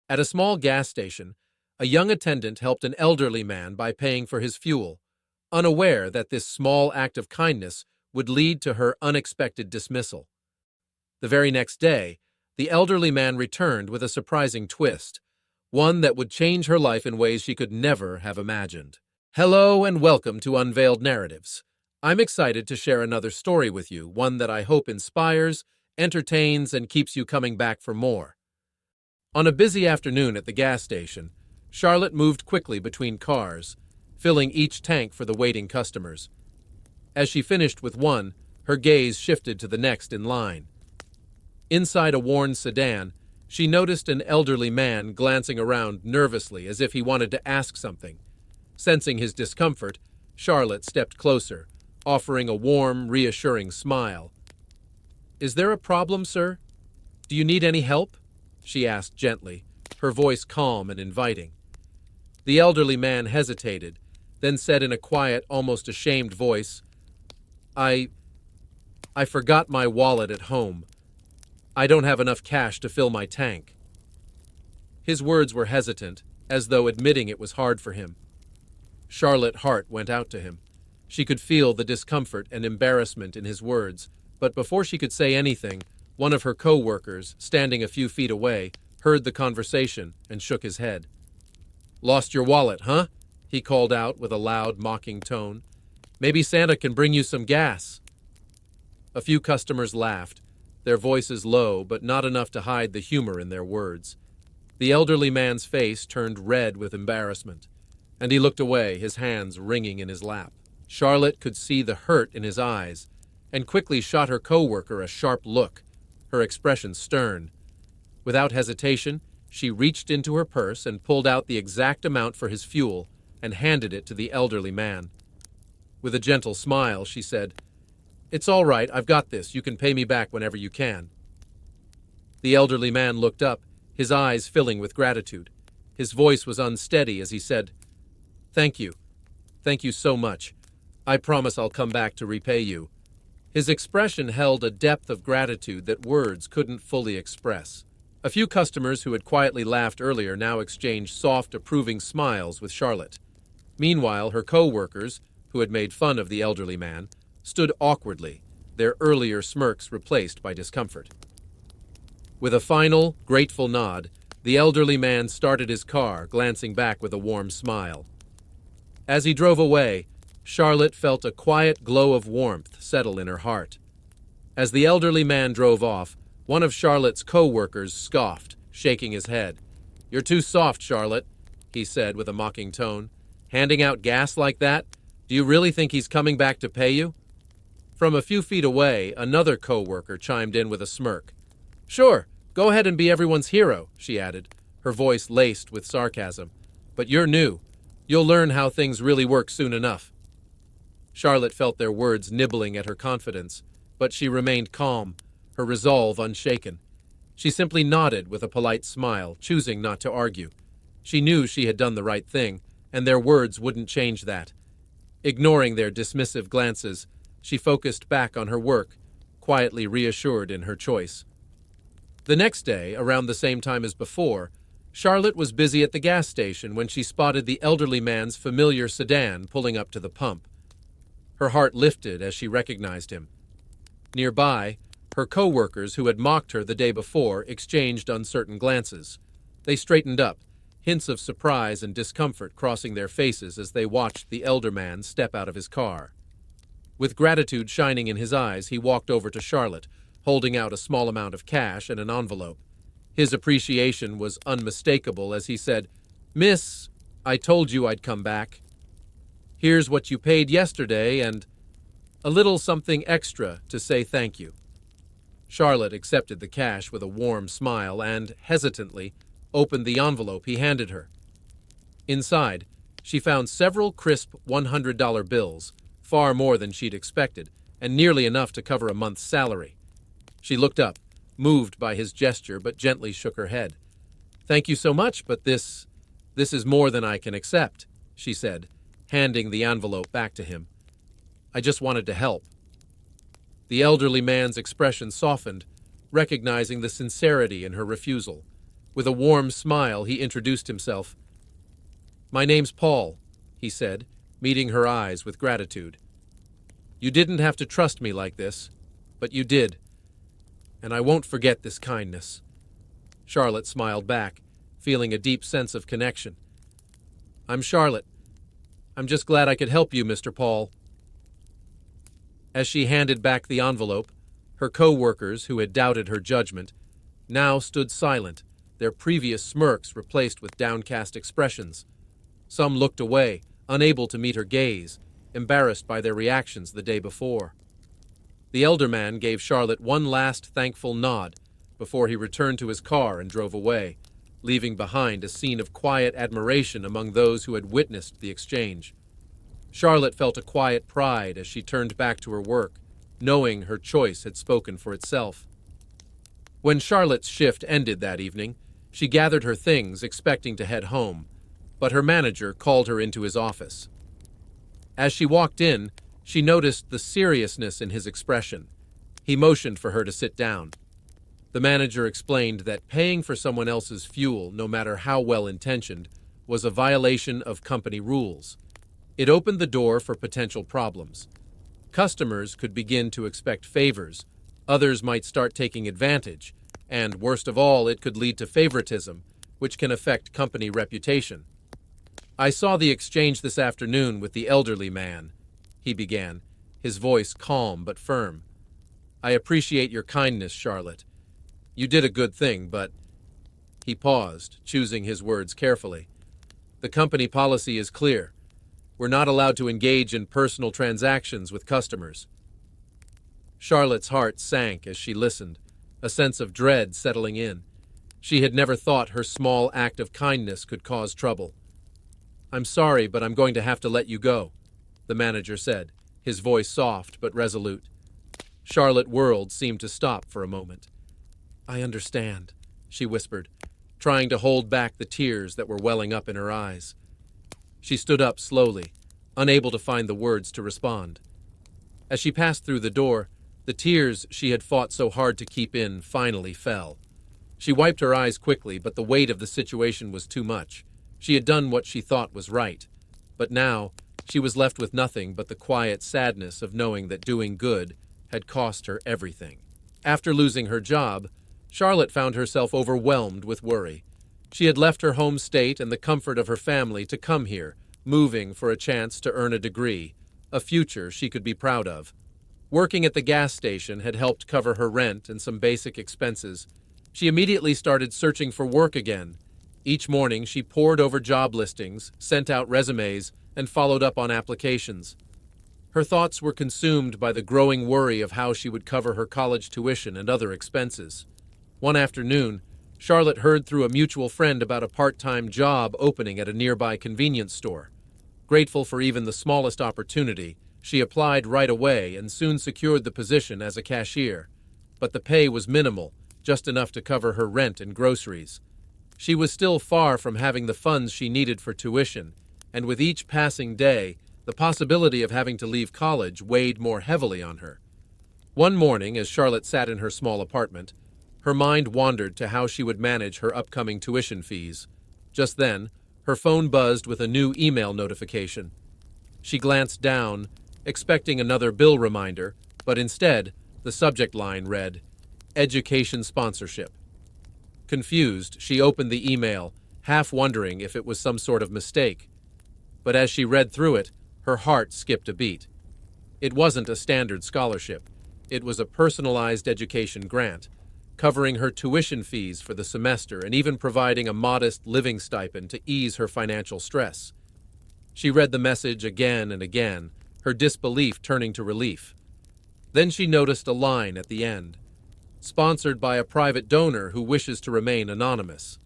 At a small gas station, a young attendant helped an elderly man by paying for his fuel, unaware that this small act of kindness would lead to her unexpected dismissal. The very next day, the elderly man returned with a surprising twist, one that would change her life in ways she could never have imagined. Hello and welcome to Unveiled Narratives. I'm excited to share another story with you, one that I hope inspires, entertains, and keeps you coming back for more. On a busy afternoon at the gas station, Charlotte moved quickly between cars, filling each tank for the waiting customers. As she finished with one, her gaze shifted to the next in line. Inside a worn sedan, she noticed an elderly man glancing around nervously as if he wanted to ask something. Sensing his discomfort, Charlotte stepped closer, offering a warm, reassuring smile. "Is there a problem, sir? Do you need any help?" she asked gently, her voice calm and inviting. The elderly man hesitated, then said in a quiet, almost ashamed voice, I forgot my wallet at home. I don't have enough cash to fill my tank." His words were hesitant, as though admitting it was hard for him. Charlotte's heart went out to him. She could feel the discomfort and embarrassment in his words, but before she could say anything, one of her co-workers, standing a few feet away, heard the conversation and shook his head. "Lost your wallet, huh?" he called out with a loud, mocking tone. "Maybe Santa can bring you some gas." A few customers laughed, their voices low but not enough to hide the humor in their words. The elderly man's face turned red with embarrassment, and he looked away, his hands wringing in his lap. Charlotte could see the hurt in his eyes, and quickly shot her co-worker a sharp look, her expression stern. Without hesitation, she reached into her purse and pulled out the exact amount for his fuel and handed it to the elderly man. With a gentle smile, she said, "It's all right, I've got this. You can pay me back whenever you can." The elderly man looked up, his eyes filling with gratitude. His voice was unsteady as he said, "Thank you. Thank you so much. I promise I'll come back to repay you." His expression held a depth of gratitude that words couldn't fully express. A few customers who had quietly laughed earlier now exchanged soft, approving smiles with Charlotte. Meanwhile, her co-workers, who had made fun of the elderly man, stood awkwardly, their earlier smirks replaced by discomfort. With a final, grateful nod, the elderly man started his car, glancing back with a warm smile. As he drove away, Charlotte felt a quiet glow of warmth settle in her heart. As the elderly man drove off, one of Charlotte's co-workers scoffed, shaking his head. "You're too soft, Charlotte," he said with a mocking tone. "Handing out gas like that? Do you really think he's coming back to pay you?" From a few feet away, another co-worker chimed in with a smirk. "Sure, go ahead and be everyone's hero," she added, her voice laced with sarcasm. "But you're new. You'll learn how things really work soon enough." Charlotte felt their words nibbling at her confidence, but she remained calm, her resolve unshaken. She simply nodded with a polite smile, choosing not to argue. She knew she had done the right thing, and their words wouldn't change that. Ignoring their dismissive glances, she focused back on her work, quietly reassured in her choice. The next day, around the same time as before, Charlotte was busy at the gas station when she spotted the elderly man's familiar sedan pulling up to the pump. Her heart lifted as she recognized him. Nearby, her co-workers who had mocked her the day before exchanged uncertain glances. They straightened up, hints of surprise and discomfort crossing their faces as they watched the elder man step out of his car. With gratitude shining in his eyes, he walked over to Charlotte, holding out a small amount of cash and an envelope. His appreciation was unmistakable as he said, "Miss, I told you I'd come back. Here's what you paid yesterday and a little something extra to say thank you." Charlotte accepted the cash with a warm smile and, hesitantly, opened the envelope he handed her. Inside, she found several crisp $100 bills, far more than she'd expected, and nearly enough to cover a month's salary. She looked up, moved by his gesture, but gently shook her head. "Thank you so much, but this is more than I can accept," she said, handing the envelope back to him. "I just wanted to help." The elderly man's expression softened, recognizing the sincerity in her refusal. With a warm smile, he introduced himself. "My name's Paul," he said, meeting her eyes with gratitude. "You didn't have to trust me like this, but you did, and I won't forget this kindness." Charlotte smiled back, feeling a deep sense of connection. "I'm Charlotte. I'm just glad I could help you, Mr. Paul." As she handed back the envelope, her co-workers, who had doubted her judgment, now stood silent, their previous smirks replaced with downcast expressions. Some looked away, unable to meet her gaze, embarrassed by their reactions the day before. The elder man gave Charlotte one last thankful nod before he returned to his car and drove away, leaving behind a scene of quiet admiration among those who had witnessed the exchange. Charlotte felt a quiet pride as she turned back to her work, knowing her choice had spoken for itself. When Charlotte's shift ended that evening, she gathered her things, expecting to head home, but her manager called her into his office. As she walked in, she noticed the seriousness in his expression. He motioned for her to sit down. The manager explained that paying for someone else's fuel, no matter how well-intentioned, was a violation of company rules. It opened the door for potential problems. Customers could begin to expect favors, others might start taking advantage, and, worst of all, it could lead to favoritism, which can affect company reputation. "I saw the exchange this afternoon with the elderly man," he began, his voice calm but firm. "I appreciate your kindness, Charlotte. You did a good thing, but—" He paused, choosing his words carefully. "The company policy is clear. We're not allowed to engage in personal transactions with customers." Charlotte's heart sank as she listened, a sense of dread settling in. She had never thought her small act of kindness could cause trouble. "I'm sorry, but I'm going to have to let you go," the manager said, his voice soft but resolute. Charlotte's world seemed to stop for a moment. "I understand," she whispered, trying to hold back the tears that were welling up in her eyes. She stood up slowly, unable to find the words to respond. As she passed through the door, the tears she had fought so hard to keep in finally fell. She wiped her eyes quickly, but the weight of the situation was too much. She had done what she thought was right, but now she was left with nothing but the quiet sadness of knowing that doing good had cost her everything. After losing her job, Charlotte found herself overwhelmed with worry. She had left her home state and the comfort of her family to come here, moving for a chance to earn a degree, a future she could be proud of. Working at the gas station had helped cover her rent and some basic expenses. She immediately started searching for work again. Each morning she pored over job listings, sent out resumes, and followed up on applications. Her thoughts were consumed by the growing worry of how she would cover her college tuition and other expenses. One afternoon, Charlotte heard through a mutual friend about a part-time job opening at a nearby convenience store. Grateful for even the smallest opportunity, she applied right away and soon secured the position as a cashier. But the pay was minimal, just enough to cover her rent and groceries. She was still far from having the funds she needed for tuition, and with each passing day, the possibility of having to leave college weighed more heavily on her. One morning, as Charlotte sat in her small apartment, her mind wandered to how she would manage her upcoming tuition fees. Just then, her phone buzzed with a new email notification. She glanced down, expecting another bill reminder, but instead, the subject line read, "Education Sponsorship." Confused, she opened the email, half wondering if it was some sort of mistake. But as she read through it, her heart skipped a beat. It wasn't a standard scholarship. It was a personalized education grant, covering her tuition fees for the semester and even providing a modest living stipend to ease her financial stress. She read the message again and again, her disbelief turning to relief. Then she noticed a line at the end, "Sponsored by a private donor who wishes to remain anonymous."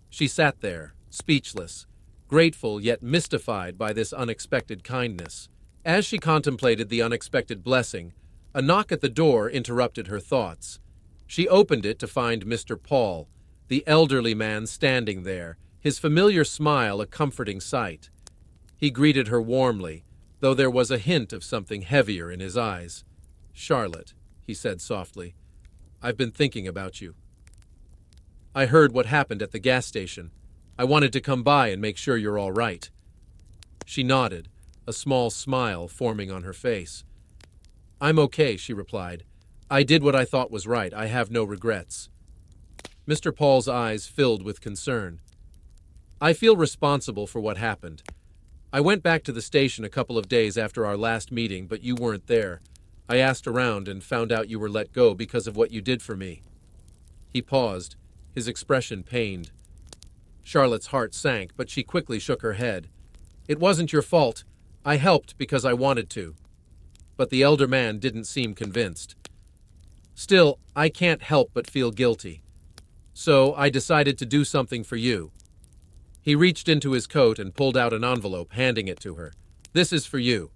She sat there, speechless, grateful yet mystified by this unexpected kindness. As she contemplated the unexpected blessing, a knock at the door interrupted her thoughts. She opened it to find Mr. Paul, the elderly man standing there, his familiar smile a comforting sight. He greeted her warmly, though there was a hint of something heavier in his eyes. "Charlotte," he said softly, "I've been thinking about you." I heard what happened at the gas station. I wanted to come by and make sure you're all right." She nodded, a small smile forming on her face. "I'm okay," she replied. "I did what I thought was right. I have no regrets." Mr. Paul's eyes filled with concern. "I feel responsible for what happened. I went back to the station a couple of days after our last meeting, but you weren't there. I asked around and found out you were let go because of what you did for me." He paused, his expression pained. Charlotte's heart sank, but she quickly shook her head. "It wasn't your fault. I helped because I wanted to." But the elder man didn't seem convinced. "Still, I can't help but feel guilty. So I decided to do something for you." He reached into his coat and pulled out an envelope, handing it to her. "This is for you."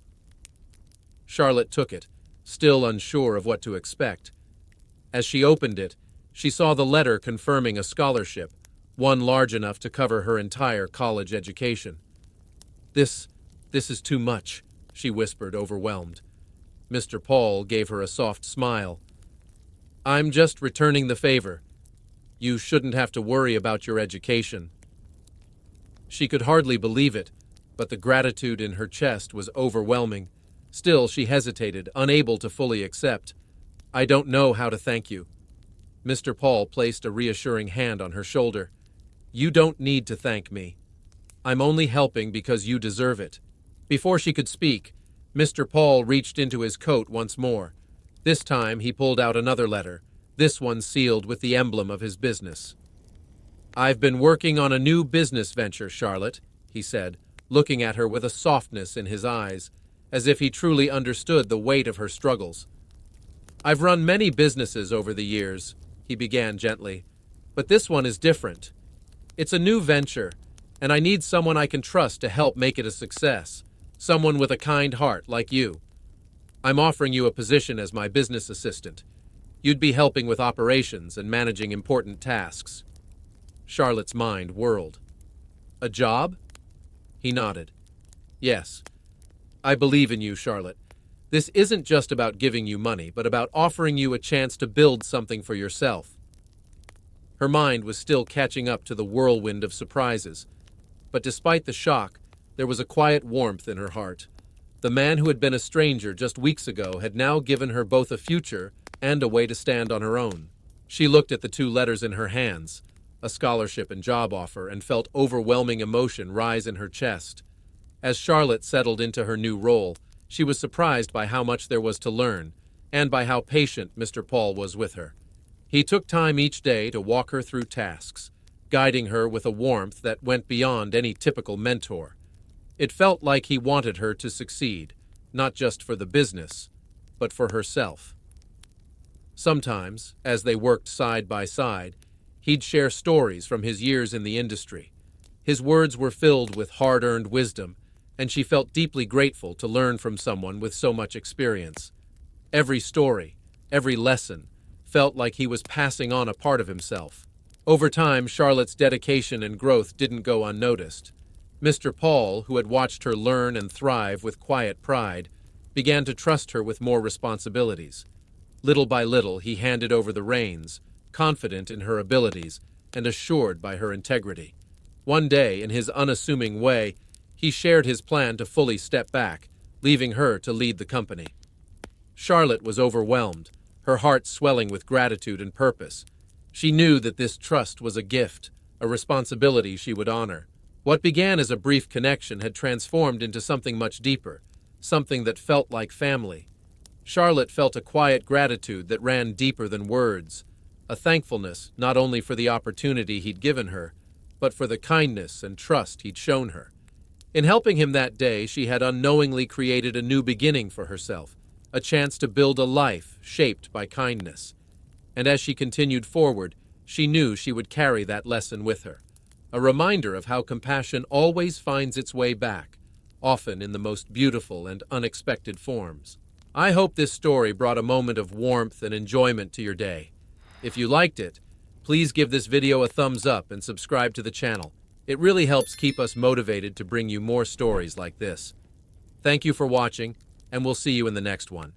Charlotte took it, still unsure of what to expect. As she opened it, she saw the letter confirming a scholarship, one large enough to cover her entire college education. This is too much," she whispered, overwhelmed. Mr. Paul gave her a soft smile. "I'm just returning the favor. You shouldn't have to worry about your education." She could hardly believe it, but the gratitude in her chest was overwhelming. Still, she hesitated, unable to fully accept. "I don't know how to thank you." Mr. Paul placed a reassuring hand on her shoulder. "You don't need to thank me. I'm only helping because you deserve it." Before she could speak, Mr. Paul reached into his coat once more. This time he pulled out another letter, this one sealed with the emblem of his business. "I've been working on a new business venture, Charlotte," he said, looking at her with a softness in his eyes, as if he truly understood the weight of her struggles. "I've run many businesses over the years," he began gently, "but this one is different. It's a new venture, and I need someone I can trust to help make it a success, someone with a kind heart like you. I'm offering you a position as my business assistant. You'd be helping with operations and managing important tasks." Charlotte's mind whirled. "A job?" He nodded. "Yes. I believe in you, Charlotte. This isn't just about giving you money, but about offering you a chance to build something for yourself." Her mind was still catching up to the whirlwind of surprises, but despite the shock, there was a quiet warmth in her heart. The man who had been a stranger just weeks ago had now given her both a future and a way to stand on her own. She looked at the two letters in her hands, a scholarship and job offer, and felt overwhelming emotion rise in her chest. As Charlotte settled into her new role, she was surprised by how much there was to learn, and by how patient Mr. Paul was with her. He took time each day to walk her through tasks, guiding her with a warmth that went beyond any typical mentor. It felt like he wanted her to succeed, not just for the business, but for herself. Sometimes, as they worked side by side, he'd share stories from his years in the industry. His words were filled with hard-earned wisdom, and she felt deeply grateful to learn from someone with so much experience. Every story, every lesson, felt like he was passing on a part of himself. Over time, Charlotte's dedication and growth didn't go unnoticed. Mr. Paul, who had watched her learn and thrive with quiet pride, began to trust her with more responsibilities. Little by little, he handed over the reins, confident in her abilities and assured by her integrity. One day, in his unassuming way, he shared his plan to fully step back, leaving her to lead the company. Charlotte was overwhelmed, her heart swelling with gratitude and purpose. She knew that this trust was a gift, a responsibility she would honor. What began as a brief connection had transformed into something much deeper, something that felt like family. Charlotte felt a quiet gratitude that ran deeper than words, a thankfulness not only for the opportunity he'd given her, but for the kindness and trust he'd shown her. In helping him that day, she had unknowingly created a new beginning for herself, a chance to build a life shaped by kindness. And as she continued forward, she knew she would carry that lesson with her, a reminder of how compassion always finds its way back, often in the most beautiful and unexpected forms. I hope this story brought a moment of warmth and enjoyment to your day. If you liked it, please give this video a thumbs up and subscribe to the channel. It really helps keep us motivated to bring you more stories like this. Thank you for watching, and we'll see you in the next one.